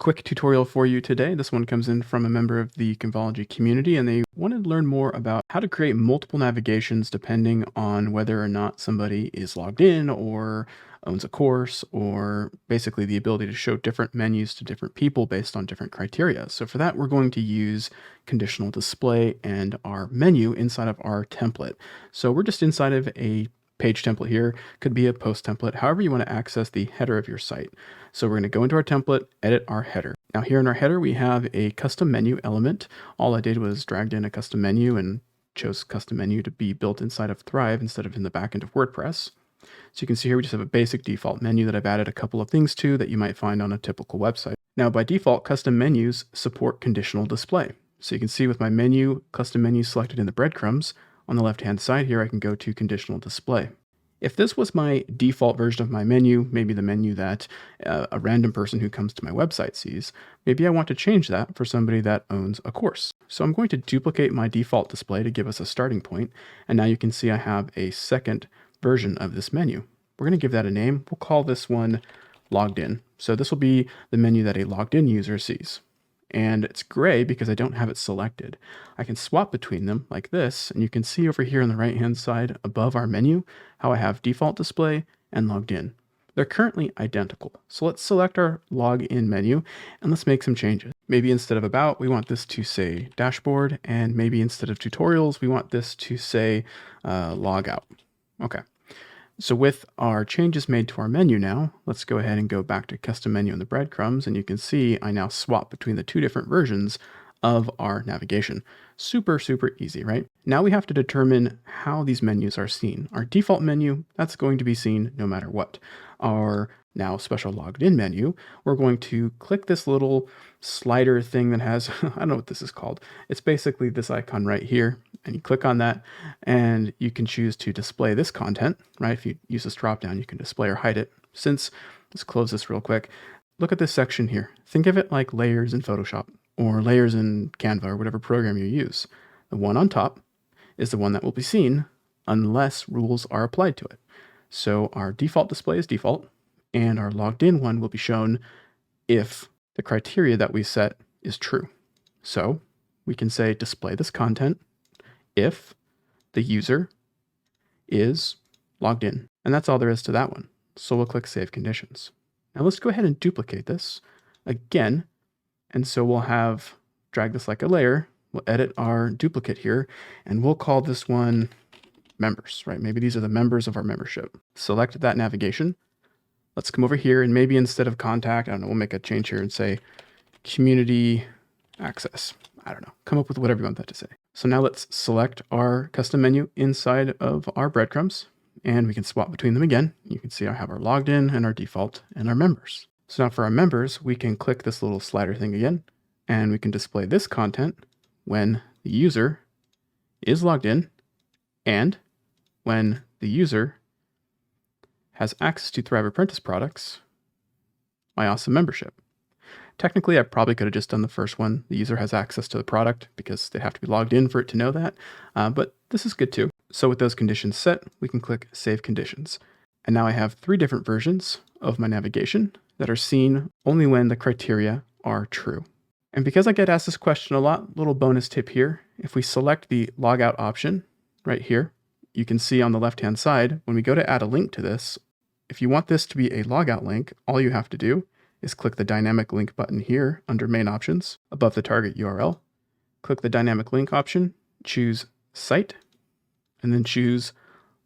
quick tutorial for you today. This one comes in from a member of the Convology community, and they wanted to learn more about how to create multiple navigations depending on whether or not somebody is logged in or owns a course, or basically the ability to show different menus to different people based on different criteria. So for that, we're going to use conditional display and our menu inside of our template. So we're just inside of a page template here, could be a post template, however you want to access the header of your site. So we're going to go into our template, edit our header. Now here in our header, we have a custom menu element. All I did was dragged in a custom menu and chose custom menu to be built inside of Thrive instead of in the backend of WordPress. So you can see here we just have a basic default menu that I've added a couple of things to that you might find on a typical website. Now by default, custom menus support conditional display. So you can see with my menu, custom menu selected in the breadcrumbs, on the left-hand side here, I can go to conditional display. If this was my default version of my menu, maybe the menu that a random person who comes to my website sees, maybe I want to change that for somebody that owns a course. So I'm going to duplicate my default display to give us a starting point. And now you can see I have a second version of this menu. We're going to give that a name. We'll call this one logged in. So this will be the menu that a logged in user sees. And it's gray because I don't have it selected. I can swap between them like this, and you can see over here on the right-hand side above our menu how I have default display and logged in. They're currently identical. So let's select our login menu and let's make some changes. Maybe instead of about, we want this to say dashboard, and maybe instead of tutorials, we want this to say log out. Okay. So with our changes made to our menu now, let's go ahead and go back to custom menu in the breadcrumbs, and you can see I now swap between the two different versions of our navigation. Super, super easy, right? Now we have to determine how these menus are seen. Our default menu, that's going to be seen no matter what. Our now special logged in menu, we're going to click this little slider thing that has, I don't know what this is called. It's basically this icon right here, and you click on that and you can choose to display this content, right? If you use this drop down, you can display or hide it. Let's close this real quick. Look at this section here. Think of it like layers in Photoshop or layers in Canva or whatever program you use. The one on top is the one that will be seen unless rules are applied to it. So our default display is default, and our logged in one will be shown if the criteria that we set is true. So we can say display this content if the user is logged in. And that's all there is to that one. So we'll click Save Conditions. Now let's go ahead and duplicate this again. And so we'll drag this like a layer. We'll edit our duplicate here, and we'll call this one members, right? Maybe these are the members of our membership. Select that navigation. Let's come over here, and maybe instead of contact, I don't know, we'll make a change here and say community access. I don't know, come up with whatever you want that to say. So now let's select our custom menu inside of our breadcrumbs, and we can swap between them again. You can see I have our logged in and our default and our members. So now for our members, we can click this little slider thing again, and we can display this content when the user is logged in and when the user has access to Thrive Apprentice products, my awesome membership. Technically, I probably could have just done the first one. The user has access to the product because they have to be logged in for it to know that, but this is good too. So with those conditions set, we can click Save Conditions. And now I have 3 different versions of my navigation that are seen only when the criteria are true. And because I get asked this question a lot, little bonus tip here, if we select the logout option right here, you can see on the left-hand side, when we go to add a link to this, if you want this to be a logout link, all you have to do is click the dynamic link button here under main options above the target URL. Click the dynamic link option, choose site, and then choose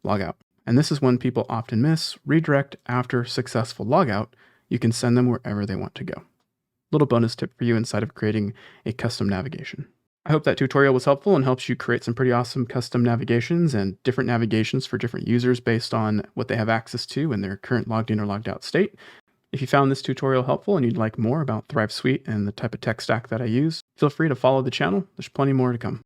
logout. And this is one people often miss. Redirect after successful logout. You can send them wherever they want to go. Little bonus tip for you inside of creating a custom navigation. I hope that tutorial was helpful and helps you create some pretty awesome custom navigations and different navigations for different users based on what they have access to in their current logged in or logged out state. If you found this tutorial helpful and you'd like more about Thrive Suite and the type of tech stack that I use, feel free to follow the channel. There's plenty more to come.